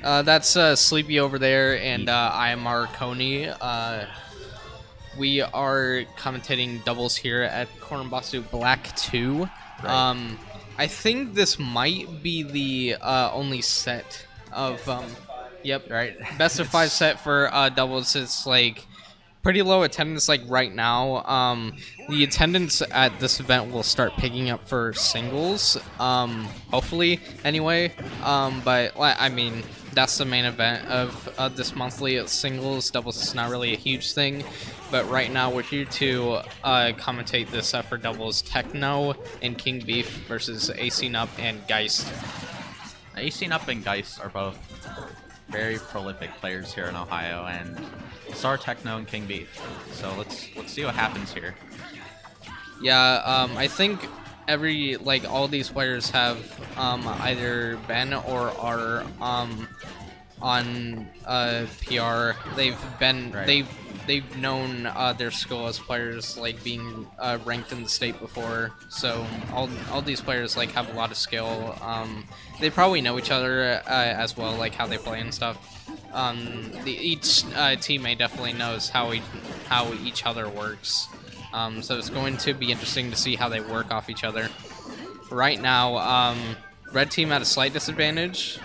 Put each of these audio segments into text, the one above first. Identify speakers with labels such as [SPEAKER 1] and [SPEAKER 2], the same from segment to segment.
[SPEAKER 1] That's Sleepy over there, and I am Marconi. We are commentating doubles here at Koronbasu Black 2.
[SPEAKER 2] Right.
[SPEAKER 1] I think this might be the only set of, yep,
[SPEAKER 2] Right.
[SPEAKER 1] best of 5 set for doubles. It's like pretty low attendance like right now. The attendance at this event will start picking up for singles, hopefully anyway. But I mean, that's the main event of this monthly. Singles. Doubles is not really a huge thing, but right now we're here to commentate this for doubles. Tekno and King Beef versus ACNupp and Geist.
[SPEAKER 2] ACNupp and Geist are both very prolific players here in Ohio, and so are Tekno and King Beef. So let's see what happens here.
[SPEAKER 1] Yeah, I think all these players have either been or are on PR. They've known their skill as players, like being ranked in the state before. So all these players like have a lot of skill. They probably know each other as well, like how they play and stuff. Each teammate definitely knows how each other works. So it's going to be interesting to see how they work off each other. Right now, red team at a slight disadvantage.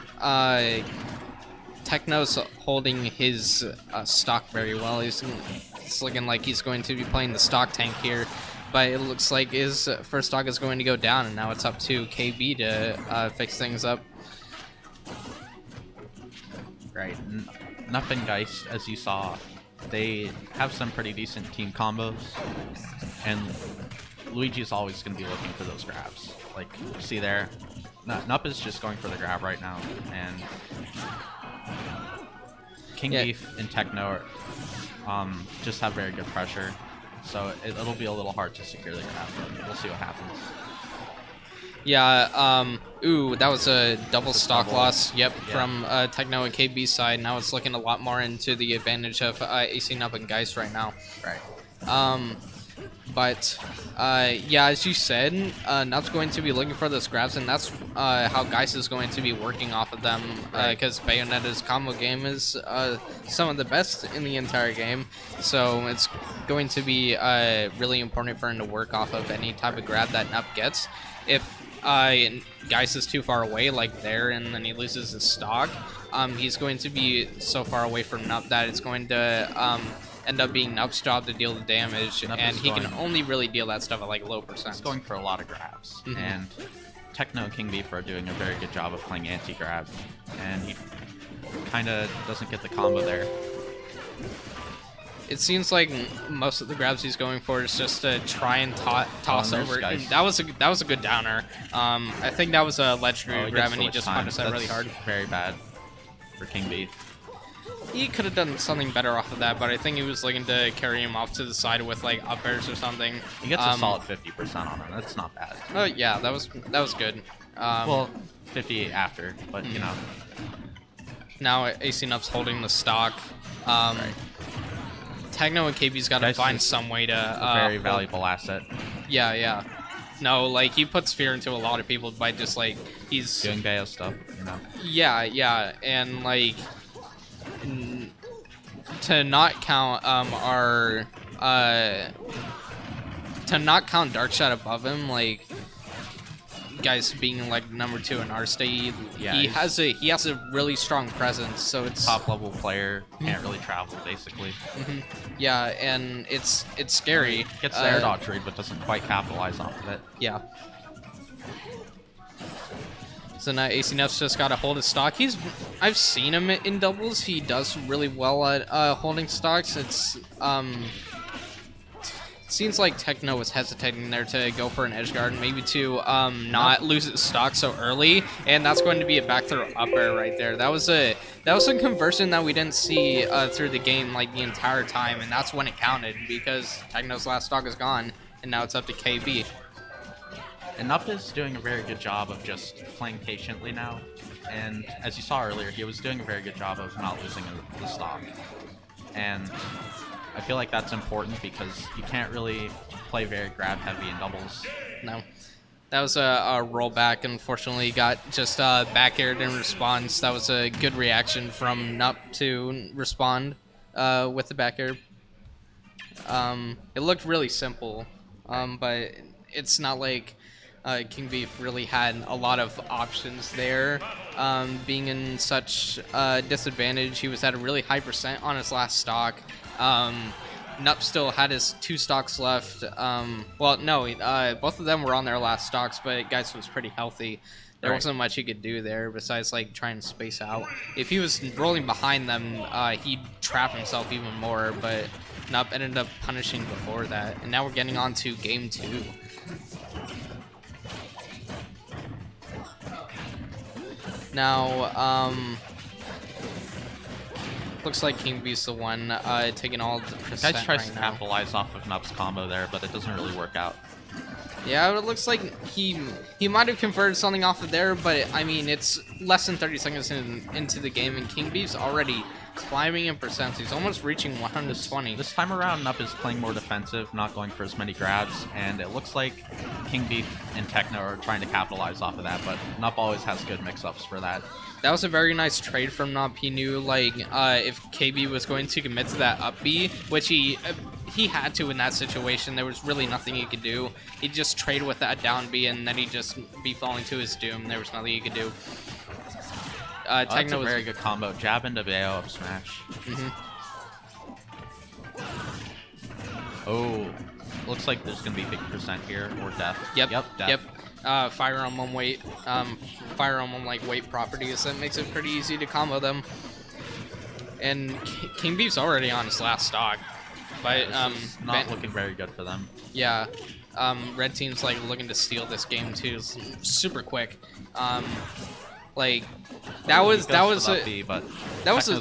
[SPEAKER 1] Tekno's holding his stock very well. It's looking like he's going to be playing the stock tank here, but it looks like his first stock is going to go down, and now it's up to KB to fix things up.
[SPEAKER 2] Right. Nupp and Geist, as you saw, they have some pretty decent team combos, and Luigi's always going to be looking for those grabs. Like, see there, Nupp is just going for the grab right now, and King Beef and Tekno just have very good pressure, so it'll be a little hard to secure the grab, but we'll see what happens.
[SPEAKER 1] Yeah, ooh, that was a double stock loss, yep, from Tekno and KB's side. Now it's looking a lot more into the advantage of ACNupp and Geist right now.
[SPEAKER 2] Right.
[SPEAKER 1] But yeah, as you said, Nupp's going to be looking for those grabs, and that's how Geist is going to be working off of them, because Bayonetta's combo game is some of the best in the entire game, so it's going to be really important for him to work off of any type of grab that Nupp gets. If Geist is too far away, like there, and then he loses his stock, he's going to be so far away from Nupp that it's going to end up being Nupp's job to deal the damage, and he can only really deal that stuff at like low percent.
[SPEAKER 2] He's going for a lot of grabs, and Tekno and King Beef are doing a very good job of playing anti-grab, and he kind of doesn't get the combo there.
[SPEAKER 1] It seems like most of the grabs he's going for is just to try and toss over. That was a good downer. I think that was a legendary grab, and he just punished that really hard.
[SPEAKER 2] Very bad for King Beef.
[SPEAKER 1] He could have done something better off of that, but I think he was looking to carry him off to the side with like up airs or something.
[SPEAKER 2] He gets a solid 50% on him. That's not bad.
[SPEAKER 1] Oh yeah, that was good.
[SPEAKER 2] Well, 58 after, but you know.
[SPEAKER 1] Now ACNupp's holding the stock.
[SPEAKER 2] Right.
[SPEAKER 1] Tekno and KB's got to find some way to.
[SPEAKER 2] A very valuable asset.
[SPEAKER 1] Yeah, yeah. No, like he puts fear into a lot of people by just like he's
[SPEAKER 2] doing Bayo stuff, you know.
[SPEAKER 1] Yeah, yeah, and like to not count to not count Darkshot above him, like guys being like number 2 in our state, he has a really strong presence, so it's
[SPEAKER 2] top level player, can't really travel basically.
[SPEAKER 1] Yeah, and it's scary.
[SPEAKER 2] Gets the air dodge read, but doesn't quite capitalize off of it.
[SPEAKER 1] Yeah. So now ACNupp's just got to hold his stock. I've seen him in doubles. He does really well at holding stocks. It seems like Tekno was hesitating there to go for an edge guard, maybe to not lose its stock so early, and that's going to be a back throw up air right there. That was a conversion that we didn't see through the game like the entire time, and that's when it counted because Tekno's last stock is gone, and now it's up to KB.
[SPEAKER 2] And Nupp is doing a very good job of just playing patiently now, and as you saw earlier, he was doing a very good job of not losing the stock. And I feel like that's important because you can't really play very grab heavy in doubles.
[SPEAKER 1] No. That was a rollback. Unfortunately, got just back aired in response. That was a good reaction from Nup to respond with the back air. It looked really simple, but it's not like King Beef really had a lot of options there. Being in such disadvantage, he was at a really high percent on his last stock. Nup still had his 2 stocks left. Well, no, both of them were on their last stocks, but Geist was pretty healthy. There wasn't much he could do there besides like trying to space out. If he was rolling behind them, he'd trap himself even more, but Nup ended up punishing before that. And now we're getting on to game 2. Now, looks like King Beast's the one taking all the percent
[SPEAKER 2] Geist tries
[SPEAKER 1] right
[SPEAKER 2] to
[SPEAKER 1] now.
[SPEAKER 2] capitalize off of Nup's combo there, but it doesn't really work out.
[SPEAKER 1] Yeah, it looks like he might have converted something off of there, but I mean, it's less than 30 seconds into the game, and King Beef's already climbing in percents. He's almost reaching 120.
[SPEAKER 2] This time around, Nup is playing more defensive, not going for as many grabs, and it looks like King Beef and Tekno are trying to capitalize off of that, but Nup always has good mix-ups for that.
[SPEAKER 1] That was a very nice trade from Nup. He knew, like, if KB was going to commit to that up B, which he had to in that situation. There was really nothing he could do. He'd just trade with that down B, and then he'd just be falling to his doom. There was nothing he could do.
[SPEAKER 2] That's a very good combo. Jab into Bayo up smash. Oh, looks like there's going to be big percent here, or death.
[SPEAKER 1] Yep,
[SPEAKER 2] death.
[SPEAKER 1] Fire on one weight, fire on one like weight properties. That makes it pretty easy to combo them. And King Beef's already on his last stock, but
[SPEAKER 2] not looking very good for them.
[SPEAKER 1] Yeah, red team's like looking to steal this game too, super quick. Like that was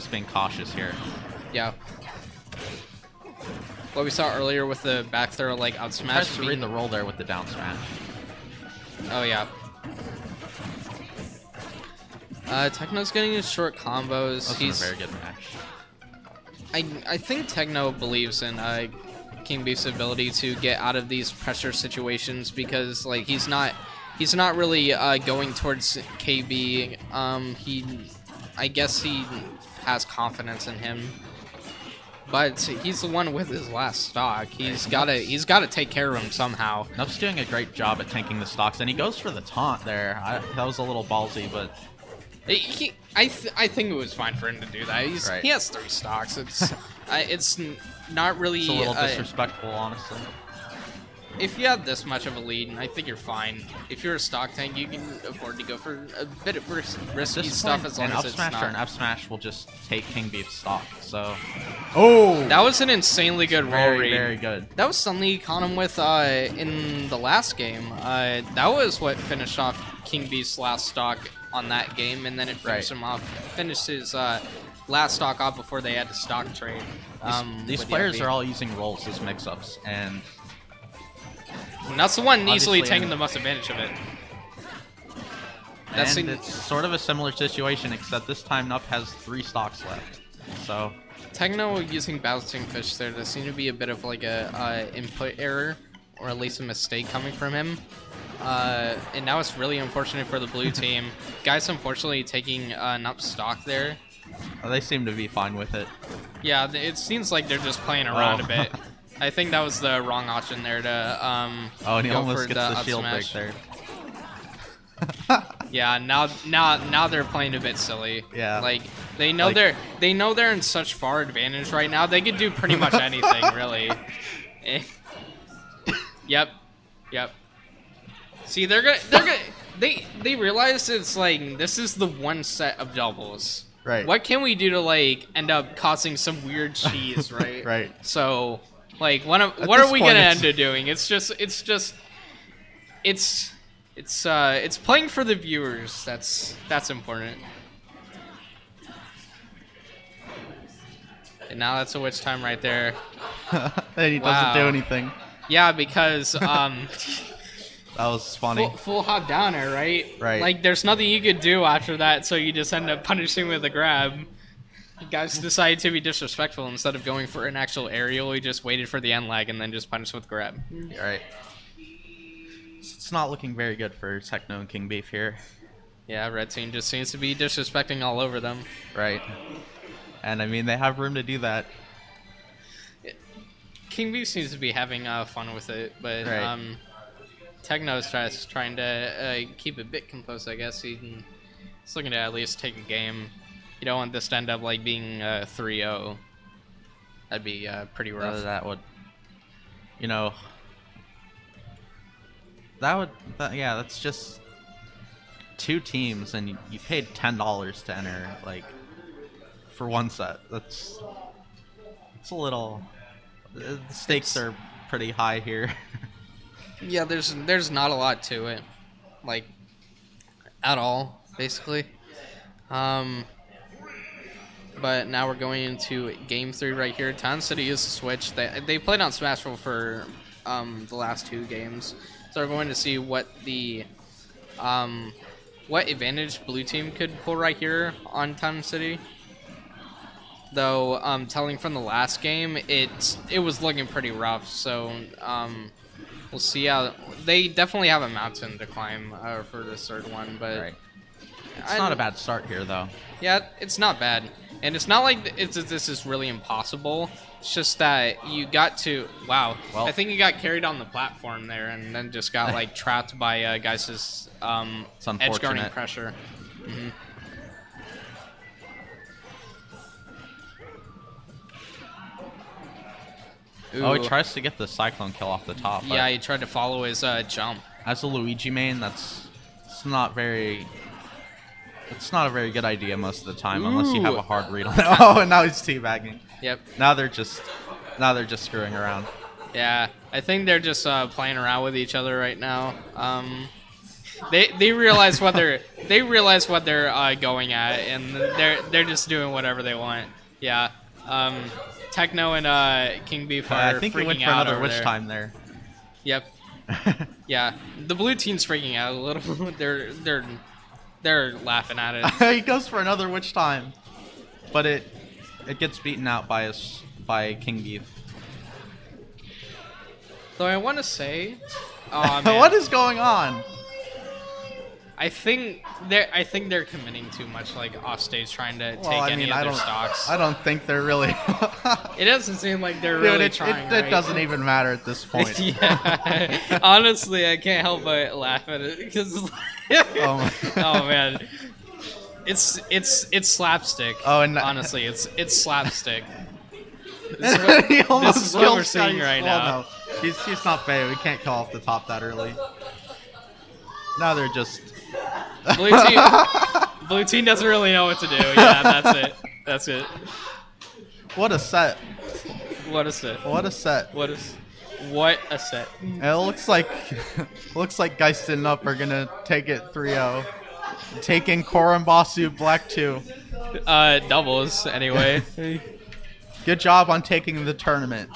[SPEAKER 2] being cautious here.
[SPEAKER 1] Yeah. What we saw earlier with the back throw, like out smash.
[SPEAKER 2] Tries to read the roll there with the down smash.
[SPEAKER 1] Oh yeah. Tekno's getting his short combos.
[SPEAKER 2] He's a very good match.
[SPEAKER 1] I think Tekno believes in King Beef's ability to get out of these pressure situations because like he's not really going towards KB. I guess he has confidence in him. But he's the one with his last stock. He's gotta take care of him somehow.
[SPEAKER 2] Nup's doing a great job at tanking the stocks, and he goes for the taunt there. That was a little ballsy, but
[SPEAKER 1] I think it was fine for him to do that. He has 3 stocks. It's not really.
[SPEAKER 2] It's a little disrespectful, honestly.
[SPEAKER 1] If you have this much of a lead, I think you're fine. If you're a stock tank, you can afford to go for a bit of risky stuff as long as it's not.
[SPEAKER 2] An up smash will just take King Beef's stock. So,
[SPEAKER 1] that was an insanely good roll read.
[SPEAKER 2] Very good.
[SPEAKER 1] That was something he caught him with in the last game. That was what finished off King Beef's last stock on that game, and then it finished him off. Finished his last stock off before they had to stock trade.
[SPEAKER 2] These players are all using rolls as mix-ups, and
[SPEAKER 1] that's the one easily taking the most advantage of it.
[SPEAKER 2] It's sort of a similar situation, except this time Nup has 3 stocks left. So
[SPEAKER 1] Tekno using bouncing fish there. There seemed to be a bit of like a input error, or at least a mistake coming from him. And now it's really unfortunate for the blue team. Guys, unfortunately, taking Nup's stock there.
[SPEAKER 2] They seem to be fine with it.
[SPEAKER 1] Yeah, it seems like they're just playing around a bit. I think that was the wrong option there to
[SPEAKER 2] and he almost gets the shield break there.
[SPEAKER 1] Yeah, now they're playing a bit silly.
[SPEAKER 2] Yeah.
[SPEAKER 1] Like they know they're in such far advantage right now. They could do pretty much anything, really. Yep. See, they realize it's like this is the one set of doubles.
[SPEAKER 2] Right.
[SPEAKER 1] What can we do to like end up causing some weird cheese, right?
[SPEAKER 2] Right.
[SPEAKER 1] So, like, what are we gonna end up doing? It's playing for the viewers. That's important. And now that's a witch time right there.
[SPEAKER 2] And he doesn't do anything.
[SPEAKER 1] Yeah, because
[SPEAKER 2] that was funny.
[SPEAKER 1] Full hop downer, right?
[SPEAKER 2] Right.
[SPEAKER 1] Like, there's nothing you could do after that, so you just end up punishing with a grab. You guys decided to be disrespectful. Instead of going for an actual aerial, he just waited for the end lag and then just punished with grab.
[SPEAKER 2] Right. it's not looking very good for Tekno and King Beef here.
[SPEAKER 1] Yeah, red team just seems to be disrespecting all over them.
[SPEAKER 2] Right. And I mean, they have room to do that.
[SPEAKER 1] King Beef seems to be having fun with it, but
[SPEAKER 2] Right.
[SPEAKER 1] Tekno's trying to keep a bit composed, I guess. He's looking to at least take a game. You don't want this to end up like being 3-0. That'd be pretty rough.
[SPEAKER 2] That would, you know, yeah, that's just 2 teams, and you paid $10 to enter, like, for 1 set. It's a little, the stakes are pretty high here.
[SPEAKER 1] Yeah, there's not a lot to it, like, at all, basically. But now we're going into game 3 right here. Town City is a switch. They played on Smashville for the last 2 games, so we're going to see what the what advantage blue team could pull right here on Town City. Though telling from the last game, it was looking pretty rough. So we'll see how they definitely have a mountain to climb for this 3rd one, but.
[SPEAKER 2] Right. It's not a bad start here, though.
[SPEAKER 1] Yeah, it's not bad. And it's not like this is really impossible. It's just that you got to... Wow.
[SPEAKER 2] Well,
[SPEAKER 1] I think you got carried on the platform there and then just got, like, trapped by Geist's edge guarding pressure. Mm-hmm.
[SPEAKER 2] Oh, he tries to get the Cyclone kill off the top.
[SPEAKER 1] Yeah, he tried to follow his jump.
[SPEAKER 2] As a Luigi main, it's not a very good idea most of the time, unless you have a hard read on it. Oh, and now he's teabagging.
[SPEAKER 1] Yep.
[SPEAKER 2] Now they're just screwing around.
[SPEAKER 1] Yeah, I think they're just playing around with each other right now. They realize what they're going at, and they're just doing whatever they want. Yeah. Tekno and King Beef are
[SPEAKER 2] I think he
[SPEAKER 1] freaking
[SPEAKER 2] went for
[SPEAKER 1] out
[SPEAKER 2] another
[SPEAKER 1] over
[SPEAKER 2] witch
[SPEAKER 1] there.
[SPEAKER 2] time there.
[SPEAKER 1] Yep. Yeah, the blue team's freaking out a little. They're laughing at it.
[SPEAKER 2] He goes for another witch time, but it gets beaten out by King Beef.
[SPEAKER 1] So I want to say, oh, man,
[SPEAKER 2] what is going on?
[SPEAKER 1] I think they're committing too much, like off stage, trying to take any of their stocks.
[SPEAKER 2] I don't think they're really.
[SPEAKER 1] It doesn't seem like they're really trying.
[SPEAKER 2] It doesn't even matter at this point.
[SPEAKER 1] Yeah. Honestly, I can't help but laugh at it because. Oh man, it's slapstick.
[SPEAKER 2] Oh, and
[SPEAKER 1] honestly, it's slapstick.
[SPEAKER 2] This
[SPEAKER 1] is what we're seeing right now.
[SPEAKER 2] No. He's not bad. We can't call off the top that early. Now they're just.
[SPEAKER 1] Blue team doesn't really know what to do. Yeah, that's it.
[SPEAKER 2] What a set.
[SPEAKER 1] What a set.
[SPEAKER 2] What a set.
[SPEAKER 1] What a set.
[SPEAKER 2] It looks like Geist and ACNupp are gonna take it 3-0. Taking Koronbasu Black 2.
[SPEAKER 1] Doubles anyway.
[SPEAKER 2] Good job on taking the tournament.